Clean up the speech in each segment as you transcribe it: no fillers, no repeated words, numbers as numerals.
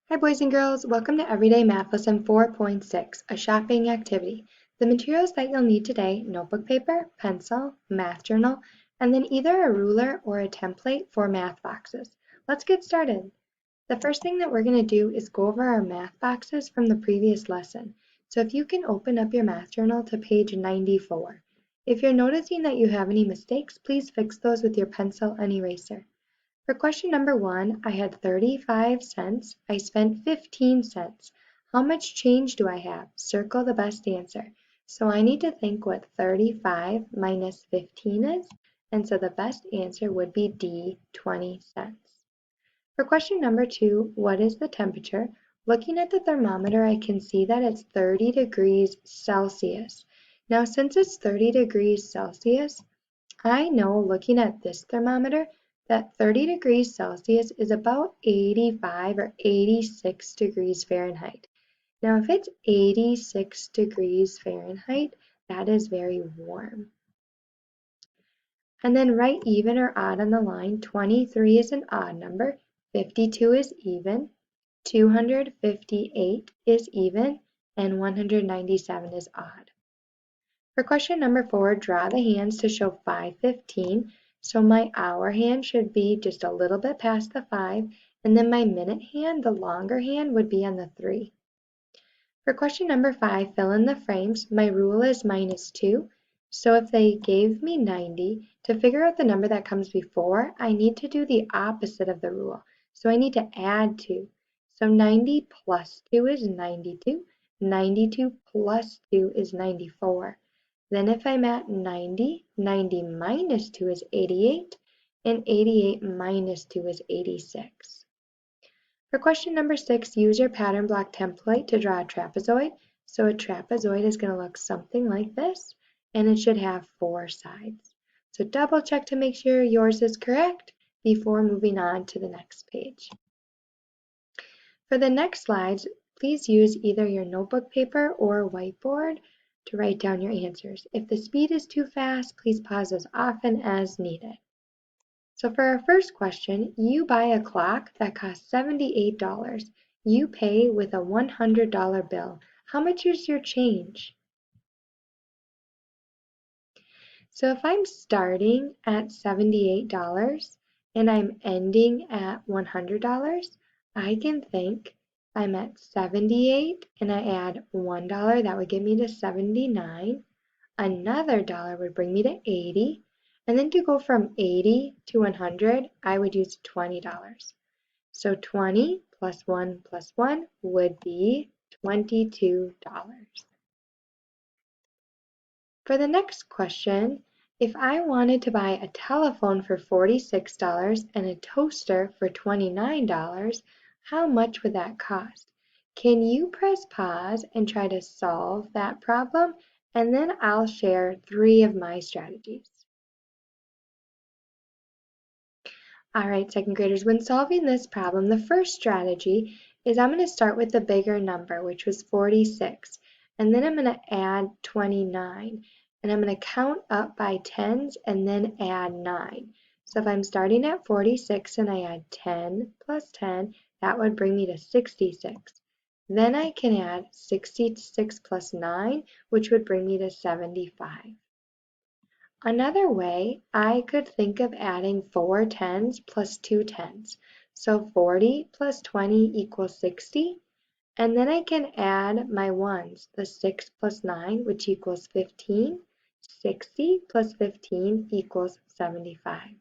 Hi boys and girls, welcome to Everyday Math Lesson 4.6, a shopping activity. The materials that you'll need today, notebook paper, pencil, math journal, and then either a ruler or a template for math boxes. Let's get started. The first thing that we're going to do is go over our math boxes from the previous lesson. So if you can open up your math journal to page 94. If you're noticing that you have any mistakes, please fix those with your pencil and eraser. For question number 1, I had 35 cents. I spent 15 cents. How much change do I have? Circle the best answer. So I need to think what 35 minus 15 is, and so the best answer would be D, 20 cents. For question number 2, what is the temperature? Looking at the thermometer, I can see that it's 30 degrees Celsius. Now, since it's 30 degrees Celsius, I know looking at this thermometer that 30 degrees Celsius is about 85 or 86 degrees Fahrenheit. Now, if it's 86 degrees Fahrenheit, that is very warm. And then write even or odd on the line. 23 is an odd number, 52 is even, 258 is even, and 197 is odd. For question number 4, draw the hands to show 5:15. So my hour hand should be just a little bit past the 5, and then my minute hand, the longer hand, would be on the 3. For question number 5, fill in the frames. My rule is -2. So if they gave me 90, to figure out the number that comes before, I need to do the opposite of the rule. So I need to add 2. So 90 plus 2 is 92. 92 plus 2 is 94. Then if I'm at 90, 90 minus 2 is 88, and 88 minus 2 is 86. For question number 6, use your pattern block template to draw a trapezoid. So a trapezoid is going to look something like this, and it should have 4 sides. So double check to make sure yours is correct before moving on to the next page. For the next slides, please use either your notebook paper or whiteboard to write down your answers. If the speed is too fast, please pause as often as needed. So for our first question, you buy a clock that costs $78. You pay with a $100 bill. How much is your change? So if I'm starting at $78 and I'm ending at $100, I can think I'm at 78 and I add $1, that would get me to 79. Another dollar would bring me to 80. And then to go from 80 to 100, I would use $20. So 20 plus 1 would be $22. For the next question, if I wanted to buy a telephone for $46 and a toaster for $29, how much would that cost? Can you press pause and try to solve that problem? And then I'll share 3 of my strategies. All right, second graders, when solving this problem, the first strategy is I'm going to start with the bigger number, which was 46, and then I'm going to add 29. And I'm going to count up by tens and then add 9. So if I'm starting at 46 and I add 10 plus 10, that would bring me to 66. Then I can add 66 plus 9, which would bring me to 75. Another way, I could think of adding 4 tens plus 2 tens. So 40 plus 20 equals 60. And then I can add my ones, the 6 plus 9, which equals 15. 60 plus 15 equals 75.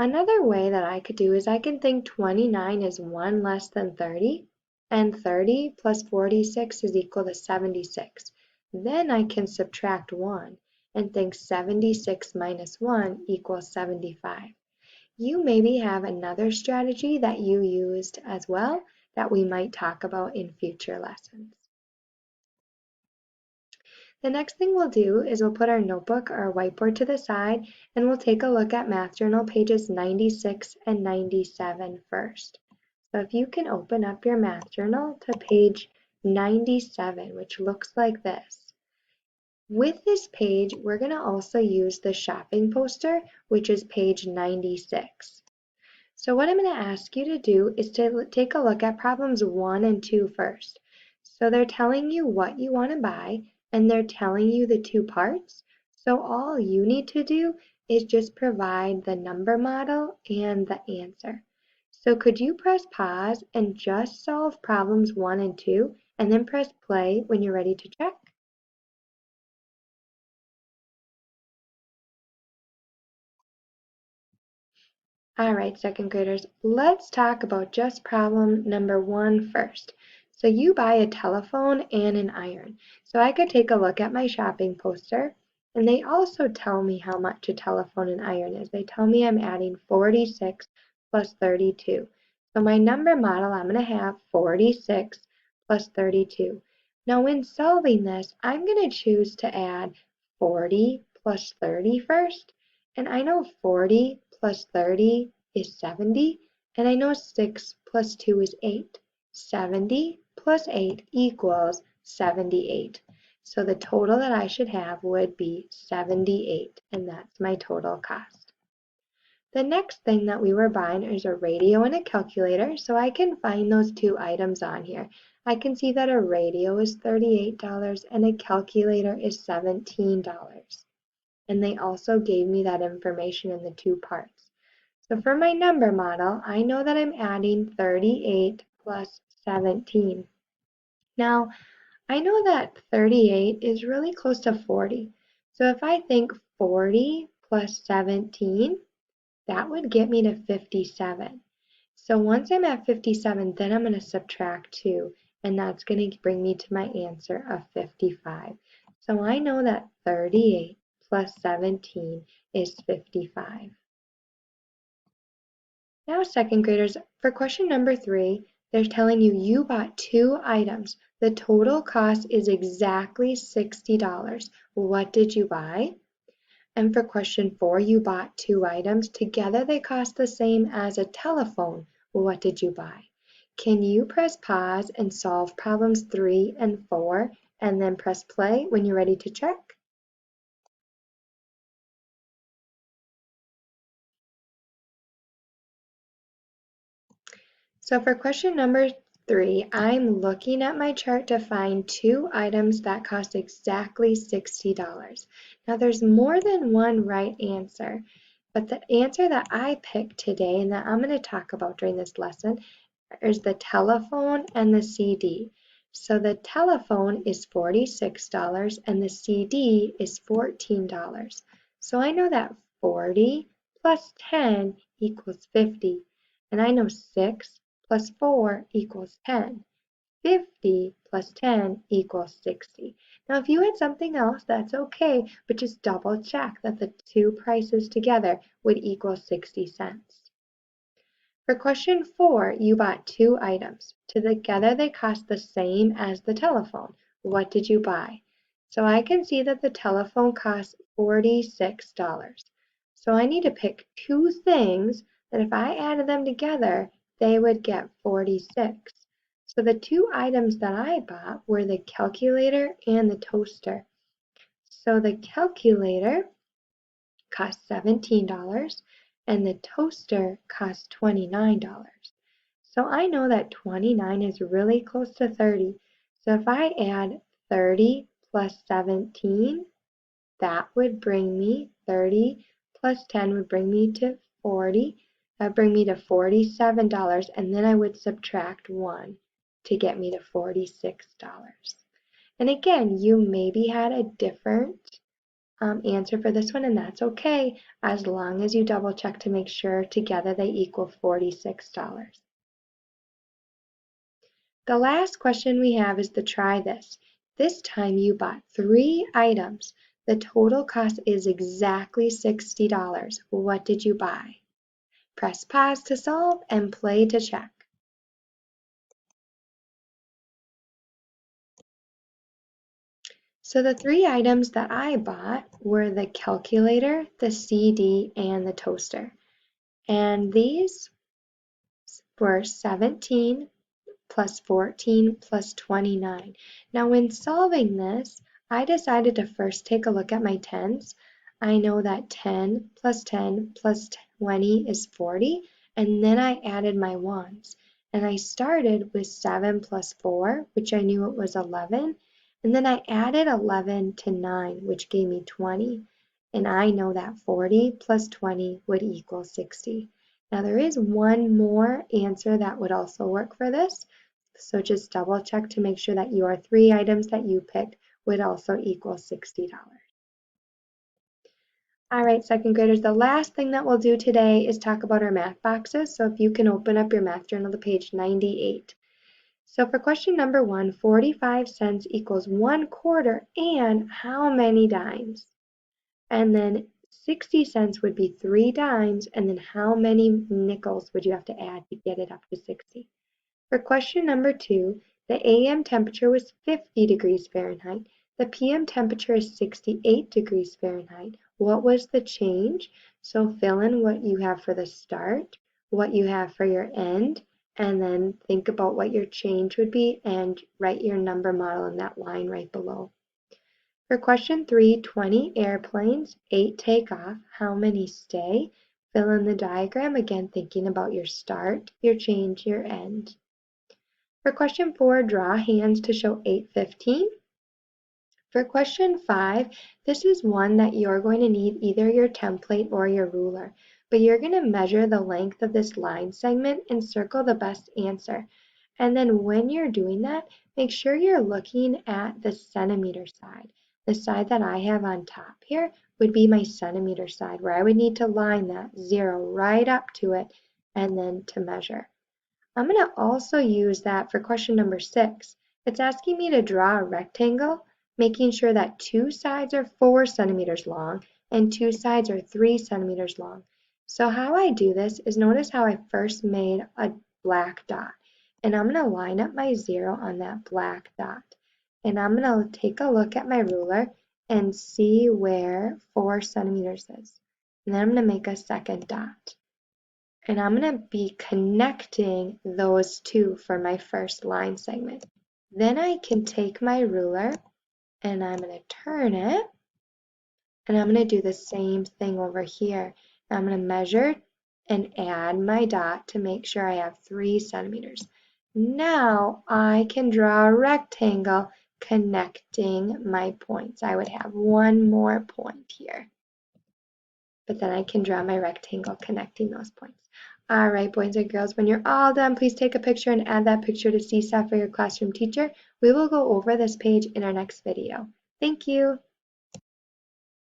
Another way that I could do is I can think 29 is 1 less than 30, and 30 plus 46 is equal to 76. Then I can subtract 1 and think 76 minus 1 equals 75. You maybe have another strategy that you used as well that we might talk about in future lessons. The next thing we'll do is we'll put our notebook or our whiteboard to the side and we'll take a look at Math Journal pages 96 and 97 first. So if you can open up your Math Journal to page 97, which looks like this. With this page, we're going to also use the shopping poster, which is page 96. So what I'm going to ask you to do is to take a look at problems 1 and 2 first. So they're telling you what you want to buy, and they're telling you the two parts. So all you need to do is just provide the number model and the answer. So could you press pause and just solve problems 1 and 2, and then press play when you're ready to check? All right, second graders, let's talk about just problem number 1 first. So you buy a telephone and an iron. So I could take a look at my shopping poster, and they also tell me how much a telephone and iron is. They tell me I'm adding 46 plus 32. So my number model, I'm going to have 46 plus 32. Now when solving this, I'm going to choose to add 40 plus 30 first. And I know 40 plus 30 is 70, and I know 6 plus 2 is 8. 70 plus 8 equals 78. So the total that I should have would be 78, and that's my total cost. The next thing that we were buying is a radio and a calculator, so I can find those two items on here. I can see that a radio is $38 and a calculator is $17. And they also gave me that information in the two parts. So for my number model, I know that I'm adding 38 plus 17. Now, I know that 38 is really close to 40. So if I think 40 plus 17, that would get me to 57. So once I'm at 57, then I'm going to subtract 2, and that's going to bring me to my answer of 55. So I know that 38 plus 17 is 55. Now, second graders, for question number 3, they're telling you you bought 2 items. The total cost is exactly $60. What did you buy? And for question 4, you bought 2 items. Together they cost the same as a telephone. What did you buy? Can you press pause and solve problems 3 and 4, and then press play when you're ready to check? So for question number 3, I'm looking at my chart to find 2 items that cost exactly $60. Now there's more than one right answer, but the answer that I picked today and that I'm going to talk about during this lesson is the telephone and the CD. So the telephone is $46 and the CD is $14. So I know that 40 plus 10 equals 50, and I know 6 plus 4 equals 10. 50 plus 10 equals 60. Now, if you had something else, that's okay, but just double check that the two prices together would equal 60 cents. For question 4, you bought 2 items. Together they cost the same as the telephone. What did you buy? So I can see that the telephone costs $46. So I need to pick 2 things that if I added them together, they would get 46. So the 2 items that I bought were the calculator and the toaster. So the calculator cost $17 and the toaster cost $29. So I know that 29 is really close to 30. So if I add 30 plus 17, that would bring me 30 plus 10 would bring me to 40. That would bring me to $47, and then I would subtract 1 to get me to $46. And again, you maybe had a different answer for this one, and that's okay, as long as you double check to make sure together they equal $46. The last question we have is the try this. This time you bought 3 items. The total cost is exactly $60. What did you buy? Press pause to solve and play to check. So the 3 items that I bought were the calculator, the CD, and the toaster. And these were 17 plus 14 plus 29. Now when solving this, I decided to first take a look at my tens. I know that 10 plus 10 plus 20 is 40, and then I added my 1s. And I started with 7 plus 4, which I knew it was 11, and then I added 11 to 9, which gave me 20. And I know that 40 plus 20 would equal 60. Now there is one more answer that would also work for this, so just double check to make sure that your 3 items that you picked would also equal $60. All right, second graders, the last thing that we'll do today is talk about our math boxes. So if you can open up your math journal to page 98. So for question number 1, 45 cents equals 1/4 and how many dimes? And then 60 cents would be 3 dimes, and then how many nickels would you have to add to get it up to 60? For question number 2, the AM temperature was 50 degrees Fahrenheit. The PM temperature is 68 degrees Fahrenheit. What was the change? So fill in what you have for the start, what you have for your end, and then think about what your change would be and write your number model in that line right below. For question 3, 20 airplanes, 8 take off, how many stay? Fill in the diagram, again thinking about your start, your change, your end. For question 4, draw hands to show 8:15. For question 5, this is one that you're going to need either your template or your ruler, but you're going to measure the length of this line segment and circle the best answer. And then when you're doing that, make sure you're looking at the centimeter side. The side that I have on top here would be my centimeter side, where I would need to line that 0 right up to it and then to measure. I'm going to also use that for question number 6. It's asking me to draw a rectangle, making sure that 2 sides are 4 centimeters long and 2 sides are 3 centimeters long. So how I do this is notice how I first made a black dot. And I'm going to line up my 0 on that black dot. And I'm going to take a look at my ruler and see where 4 centimeters is. And then I'm going to make a second dot. And I'm going to be connecting those two for my first line segment. Then I can take my ruler and I'm going to turn it, and I'm going to do the same thing over here. I'm going to measure and add my dot to make sure I have 3 centimeters. Now I can draw a rectangle connecting my points. I would have one more point here, but then I can draw my rectangle connecting those points. All right, boys and girls, when you're all done, please take a picture and add that picture to CSAT for your classroom teacher. We will go over this page in our next video. Thank you.